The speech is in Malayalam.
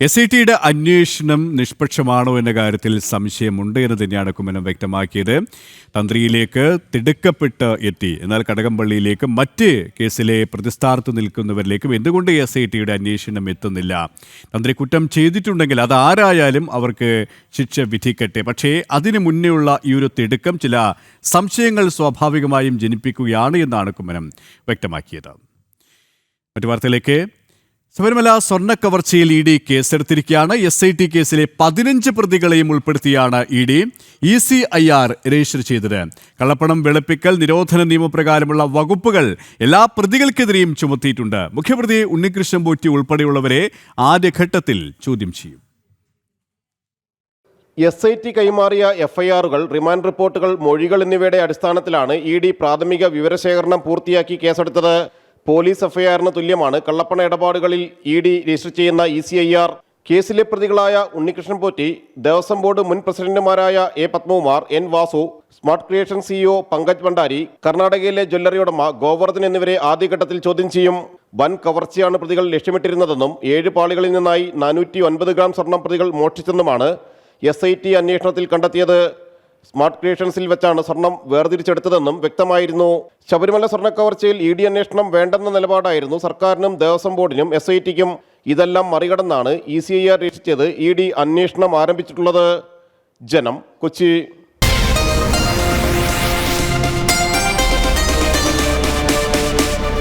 SITയുടെ അന്വേഷണം നിഷ്പക്ഷമാണോ എന്ന കാര്യത്തിൽ സംശയമുണ്ട് എന്ന് തന്നെയാണ് കുമ്മനം വ്യക്തമാക്കിയത്. തന്ത്രിയിലേക്ക് തിടുക്കപ്പെട്ട് എത്തി, എന്നാൽ കടകംപള്ളിയിലേക്ക് മറ്റ് കേസിലെ പ്രതിസ്ഥാനത്ത് നിൽക്കുന്നവരിലേക്കും എന്തുകൊണ്ട് SITയുടെ അന്വേഷണം എത്തുന്നില്ല? തന്ത്രി കുറ്റം ചെയ്തിട്ടുണ്ടെങ്കിൽ അത് ആരായാലും അവർക്ക് ശിക്ഷ വിധിക്കട്ടെ. പക്ഷേ അതിനു മുന്നേയുള്ള ഈ ഒരു തിടുക്കം ചില സംശയങ്ങൾ സ്വാഭാവികമായും ജനിപ്പിക്കുകയാണ് എന്നാണ് കുമ്മനം വ്യക്തമാക്കിയത്. മറ്റു വാർത്തയിലേക്ക്. ശബരിമല സ്വർണ്ണക്കവർച്ചയിൽ ED കേസെടുത്തിരിക്കുകയാണ്. SIT കേസിലെ 15 പ്രതികളെയും ഉൾപ്പെടുത്തിയാണ് ED ECIR രജിസ്റ്റർ ചെയ്തത്. കള്ളപ്പണം വെളുപ്പിക്കൽ നിരോധന നിയമപ്രകാരമുള്ള വകുപ്പുകൾ എല്ലാ പ്രതികൾക്കെതിരെയും ചുമത്തിയിട്ടുണ്ട്. മുഖ്യപ്രതി ഉണ്ണികൃഷ്ണൻ പോറ്റി ഉൾപ്പെടെയുള്ളവരെ ആദ്യഘട്ടത്തിൽ ചോദ്യം ചെയ്യും. SIT കൈമാറിയ FIR-കൾ, റിമാൻഡ് റിപ്പോർട്ടുകൾ, മൊഴികൾ എന്നിവയുടെ അടിസ്ഥാനത്തിലാണ് ED പ്രാഥമിക വിവരശേഖരണം പൂർത്തിയാക്കി കേസെടുത്തത്. പോലീസ് FIR-ന് തുല്യമാണ് കള്ളപ്പണ ഇടപാടുകളിൽ ED രജിസ്റ്റർ ചെയ്യുന്ന ECIR. കേസിലെ പ്രതികളായ ഉണ്ണികൃഷ്ണൻ പോറ്റി, ദേവസ്വം ബോർഡ് മുൻ പ്രസിഡന്റുമാരായ A. Padmakumar, N. Vasu, smart creation CEO Pankaj Bhandari, കർണാടകയിലെ ജ്വല്ലറി ഉടമ ഗോവർദ്ധൻ എന്നിവരെ ആദ്യഘട്ടത്തിൽ ചോദ്യം ചെയ്യും. വൻ കവർച്ചയാണ് പ്രതികൾ ലക്ഷ്യമിട്ടിരുന്നതെന്നും 7 പാളികളിൽ നിന്നായി 409 ഗ്രാം സ്വർണം പ്രതികൾ മോഷ്ടിച്ചെന്നുമാണ് SIT അന്വേഷണത്തിൽ കണ്ടെത്തിയത്. സ്മാർട്ട് ക്രിയേഷൻസിൽ വെച്ചാണ് സ്വർണം വേർതിരിച്ചെടുത്തതെന്നും വ്യക്തമായിരുന്നു. ശബരിമല സ്വർണ്ണക്കവർച്ചയിൽ ED അന്വേഷണം വേണ്ടെന്ന നിലപാടായിരുന്നു സർക്കാരിനും ദേവസ്വം ബോർഡിനും SITക്കും. ഇതെല്ലാം മറികടന്നാണ് ECIR രക്ഷിച്ചത് ED അന്വേഷണം ആരംഭിച്ചിട്ടുള്ളത്. ജനം, കൊച്ചി.